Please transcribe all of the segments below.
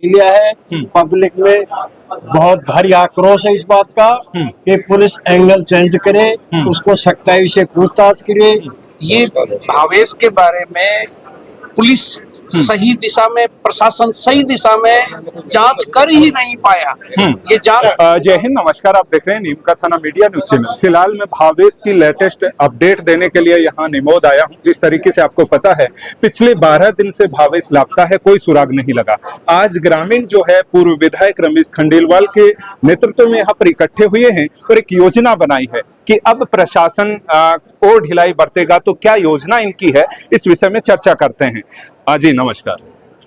लिया है। पब्लिक में बहुत भारी आक्रोश है इस बात का कि पुलिस एंगल चेंज करे, उसको सख्ताई से पूछताछ करे। ये भावेश के बारे में पुलिस सही दिशा में, प्रशासन सही दिशा में जांच कर ही नहीं पाया। ये जांच। जय हिंद, नमस्कार। आप देख रहे हैं नीम का थाना मीडिया न्यूज चैनल। फिलहाल मैं भावेश की लेटेस्ट अपडेट देने के लिए यहाँ निमोद आया हूँ। जिस तरीके से आपको पता है, पिछले 12 दिन से भावेश लापता है, कोई सुराग नहीं लगा। आज ग्रामीण जो है पूर्व विधायक रमेश खंडेलवाल के नेतृत्व में यहाँ पर इकट्ठे हुए हैं और एक योजना बनाई है कि अब प्रशासन और ढिलाई बरतेगा तो क्या योजना इनकी है, इस विषय में चर्चा करते हैं। जी नमस्कार।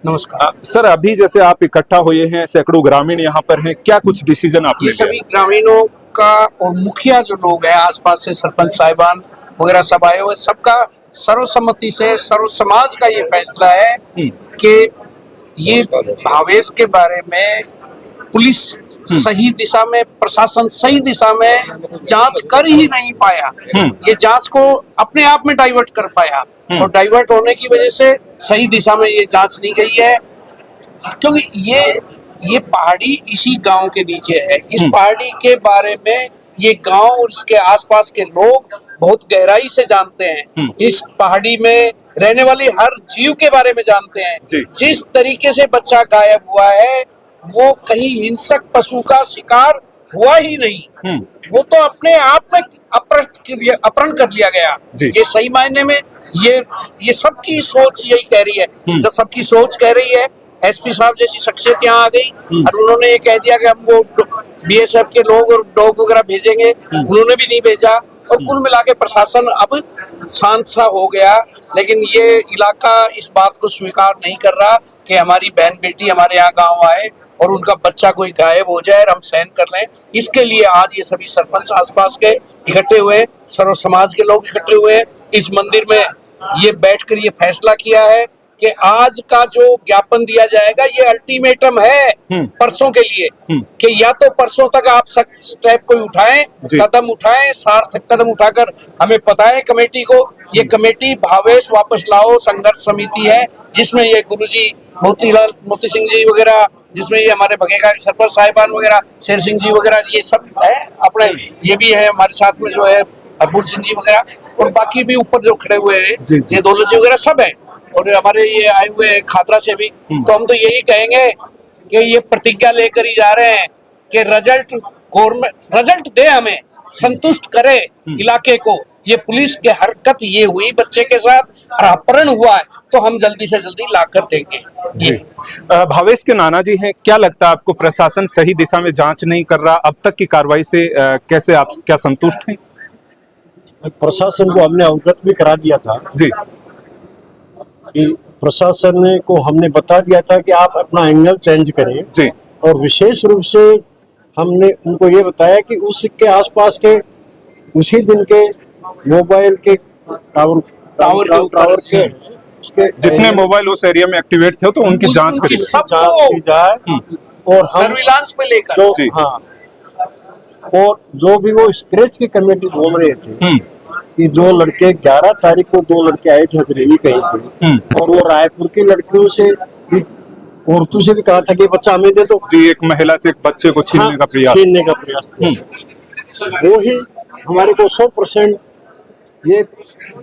नमस्कार सर, अभी जैसे आप इकट्ठा हुए हैं, सैकड़ों ग्रामीण यहाँ पर हैं, क्या कुछ डिसीजन आपने ये सभी ग्रामीणों का और मुखिया जो लोग हैं आसपास से, सरपंच साहिबान वगैरह सब आए हुए, सबका सर्वसम्मति से सर्व समाज का ये फैसला है कि ये भावेश के बारे में पुलिस सही दिशा में, प्रशासन सही दिशा में जांच कर ही नहीं पाया। ये जांच को अपने आप में डाइवर्ट कर पाया और डाइवर्ट होने की वजह से सही दिशा में ये जांच नहीं गई है। क्योंकि ये पहाड़ी इसी गांव के नीचे है। इस पहाड़ी के बारे में ये गांव और इसके आसपास के लोग बहुत गहराई से जानते हैं। इस पहाड़ी में रहने वाली हर जीव के बारे में जानते हैं। जिस तरीके से बच्चा गायब हुआ है, वो कहीं हिंसक पशु का शिकार हुआ ही नहीं। वो तो अपने आप में अपहरण कर लिया गया। ये सही मायने में ये सबकी सोच यही कह रही है। जब सबकी सोच कह रही है, एसपी साहब जैसी शख्सियत यहाँ आ गई और उन्होंने ये कह दिया कि हम वो बीएसएफ के लोग और डॉग वगैरह भेजेंगे, उन्होंने भी नहीं भेजा और कुल मिला के प्रशासन अब शांत सा हो गया। लेकिन ये इलाका इस बात को स्वीकार नहीं कर रहा कि हमारी बहन बेटी हमारे यहाँ गाँव आए और उनका बच्चा कोई गायब हो जाए और हम सहन कर लें। इसके लिए आज ये सभी सरपंच आसपास के इकट्ठे हुए, सर्व समाज के लोग इकट्ठे हुए, इस मंदिर में ये बैठकर ये फैसला किया है कि आज का जो ज्ञापन दिया जाएगा ये अल्टीमेटम है परसों के लिए कि या तो परसों तक आप स्टेप कोई उठाएं, कदम उठाएं, सार्थक कदम उठाकर हमें बताएं कमेटी को। ये कमेटी भावेश वापस लाओ संघर्ष समिति है, जिसमें ये गुरुजी मोती सिंह जी वगैरह, जिसमें ये हमारे भगेगा के सरपंच साहिबान वगैरह, शेर सिंह जी वगैरह, ये सब है अपने, ये भी है हमारे साथ में जो है अबुल सिंह जी वगैरह और बाकी भी ऊपर जो खड़े हुए हैं, ये दौलत जी वगैरह सब है और हमारे ये आए हुए खादरा से भी। तो हम तो यही कहेंगे कि ये प्रतिज्ञा लेकर ही जा रहे हैं कि रिजल्ट दे, हमें संतुष्ट करे इलाके को। ये पुलिस की हरकत ये हुई बच्चे के साथ और अपहरण हुआ है, तो हम जल्दी से जल्दी लाकर देंगे। जी भावेश के नाना जी हैं, क्या लगता है आपको प्रशासन सही दिशा में जांच नहीं कर रहा? अब तक की कार्रवाई से कैसे आप क्या संतुष्ट हैं? प्रशासन को हमने अवगत भी करा दिया था जी कि प्रशासन को हमने बता दिया था कि आप अपना एंगल चेंज करें जी। और विशेष रूप से हमने उनको ये बताया कि उसके आसपास के उसी दिन के मोबाइल के टावर के उसके जितने मोबाइल उस एरिया में एक्टिवेट थे तो उनकी जांच की जाए और सर्विलांस पे लेकर और जो भी वो स्क्रैच की कमेटी बोल रहे थे कि जो लड़के 11 तारीख को 2 लड़के आए थे हजरेवी कहीं थे और वो रायपुर की लड़कियों से भी, औरतों से भी कहा था कि बच्चा हमें दे दो। जी, एक महिला से एक बच्चे को छीनने का प्रयास वो ही हमारे को 100% ये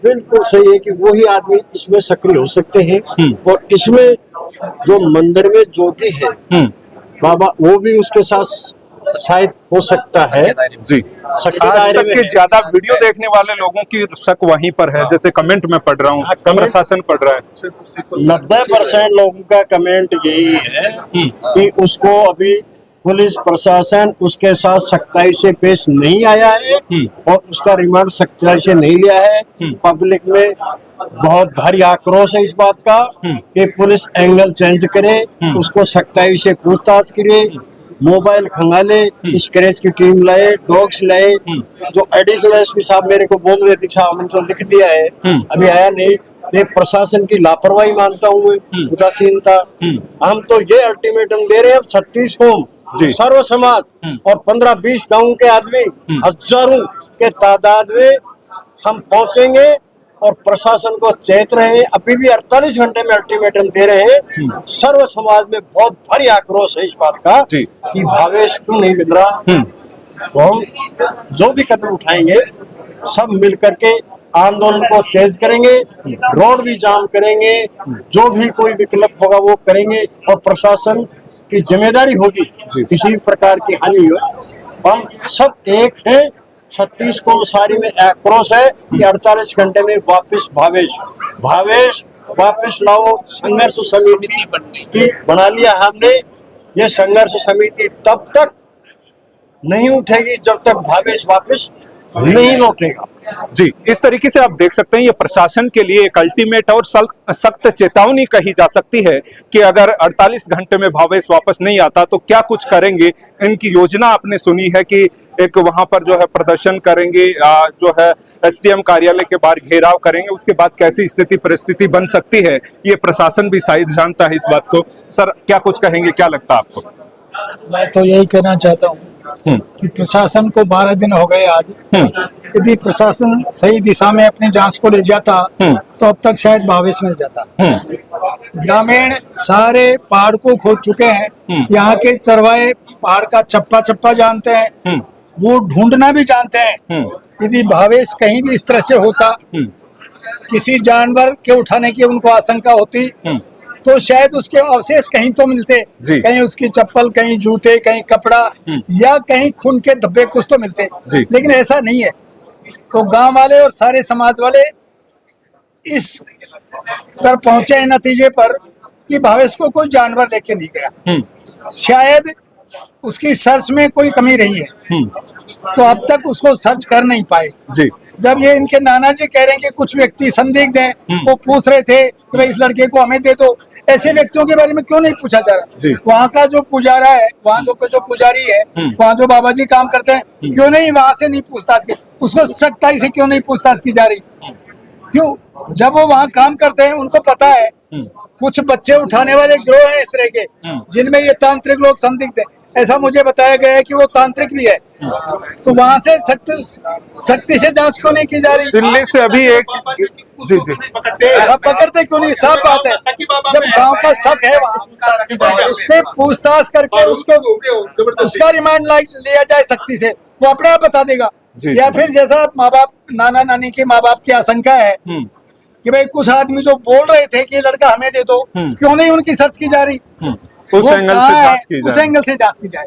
बिल्कुल सही है कि वो ही आदमी इसमें सक्रिय हो सकते हैं। और इसमें जो मंदिर में जोगी है बाबा, वो भी उसके साथ शायद हो सकता है। जी, आज तक के ज्यादा वीडियो देखने वाले लोगों की शक वहीं पर है, जैसे कमेंट में पढ़ रहा हूँ, प्रशासन पढ़ रहा है। 90% लोगों का कमेंट यही है कि उसको अभी पुलिस प्रशासन उसके साथ सख्ताई से पेश नहीं आया है और उसका रिमांड सख्ताई से नहीं लिया है। पब्लिक में बहुत भारी आक्रोश है इस बात का कि पुलिस एंगल चेंज करे, उसको सख्ताई से पूछताछ करे, मोबाइल खंगाले, स्क्रैच की टीम लाए, डॉग्स लाए। जो एडिशनल एसपी साहब मेरे को बोल रहे थे साहब हमने तो लिख दिया है, अभी आया नहीं। ये प्रशासन की लापरवाही मानता हूँ, उदासीनता। हम तो ये अल्टीमेटम दे रहे हैं 36 को सर्व समाज और 15-20 गाँव के आदमी हजारों के तादाद में हम पहुंचेंगे और प्रशासन को चेत रहे। अभी भी 48 घंटे में अल्टीमेटम दे रहे हैं। सर्व समाज में बहुत भारी आक्रोश है इस बात का जी। कि भावेश क्यों नहीं मिल रहा। तो हम जो भी कदम उठाएंगे सब मिल करके आंदोलन को तेज करेंगे, रोड भी जाम करेंगे, जो भी कोई विकल्प होगा वो करेंगे और प्रशासन की जिम्मेदारी होगी किसी भी प्रकार की हानि हो। हम सब एक हैं। 36 को सारी में आक्रोश है कि 48 घंटे में वापस भावेश वापस लाओ। संघर्ष समिति की बना लिया हमने। ये संघर्ष समिति तब तक नहीं उठेगी जब तक भावेश वापस नहीं लौटेगा। जी, इस तरीके से आप देख सकते हैं ये प्रशासन के लिए एक अल्टीमेट और सख्त चेतावनी कही जा सकती है कि अगर 48 घंटे में भावेश वापस नहीं आता तो क्या कुछ करेंगे। इनकी योजना आपने सुनी है कि एक वहां पर जो है प्रदर्शन करेंगे, जो है एसडीएम कार्यालय के बाहर घेराव करेंगे। उसके बाद कैसी स्थिति परिस्थिति बन सकती है ये प्रशासन भी शायद जानता है इस बात को। सर क्या कुछ कहेंगे, क्या लगता है आपको? मैं तो यही कहना चाहता हूँ कि प्रशासन को 12 दिन हो गए आज। यदि प्रशासन सही दिशा में अपनी जांच को ले जाता तो अब तक शायद भावेश मिल जाता। ग्रामीण सारे पहाड़ को खोद चुके हैं। यहाँ के चरवाहे पहाड़ का चप्पा चप्पा जानते हैं, वो ढूंढना भी जानते हैं। यदि भावेश कहीं भी इस तरह से होता, किसी जानवर के उठाने की उनको आशंका होती तो शायद उसके अवशेष कहीं तो मिलते, कहीं उसकी चप्पल, कहीं जूते, कहीं कपड़ा या कहीं खून के धब्बे कुछ तो मिलते। लेकिन ऐसा नहीं है। तो गांव वाले और सारे समाज वाले इस पर पहुंचे हैं नतीजे पर कि भावेश को कोई जानवर लेके नहीं गया। शायद उसकी सर्च में कोई कमी रही है तो अब तक उसको सर्च कर नहीं पाए। जब ये इनके नाना जी कह रहे हैं कि कुछ व्यक्ति संदिग्ध हैं, वो पूछ रहे थे कि भाई इस लड़के को हमें दे दो, ऐसे व्यक्तियों के बारे में क्यों नहीं पूछा जा रहा। वहाँ का जो पुजारा है, वहाँ जो पुजारी है, वहाँ जो बाबा जी काम करते हैं, क्यों नहीं वहाँ से नहीं पूछताछ की, उसको सख्ताई से क्यों नहीं पूछताछ की जा रही। क्यों? जब वो वहाँ काम करते हैं उनको पता है कुछ बच्चे उठाने वाले गिरोह हैं इस तरह के जिनमें ये तांत्रिक लोग संदिग्ध हैं। ऐसा मुझे बताया गया है कि वो तांत्रिक भी है। तो वहाँ से सख्ती से जांच क्यों नहीं की जा रही। दिल्ली से अभी एक पकड़ते क्यों नहीं, साफ बात है। जब गांव का शक है वहाँ उससे पूछताछ करके उसको उसका रिमांड लिया जाए सख्ती से, वो अपने आप बता देगा। या फिर जैसा माँ बाप, नाना नानी के माँ बाप की आशंका है कि भाई कुछ आदमी जो बोल रहे थे कि लड़का हमें दे दो, क्यों नहीं उनकी सर्च की जा रही। उस एंगल से जांच की जाए, उस एंगल से जांच की जाए।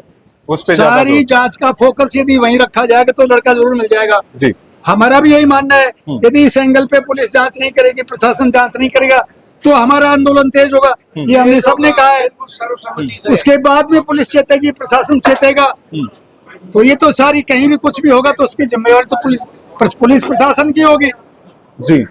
उस पे सारी जांच का फोकस यदि वहीं रखा जाएगा तो लड़का जरूर मिल जाएगा। जी, हमारा भी यही मानना है। यदि इस एंगल पे पुलिस जांच नहीं करेगी, प्रशासन जांच नहीं करेगा तो हमारा आंदोलन तेज होगा। ये हमने सबने कहा है। उसके बाद भी पुलिस चेतेगी, प्रशासन चेतेगा। तो ये तो सारी कहीं भी कुछ भी होगा तो उसकी जिम्मेवारी तो पुलिस प्रशासन की होगी। जी।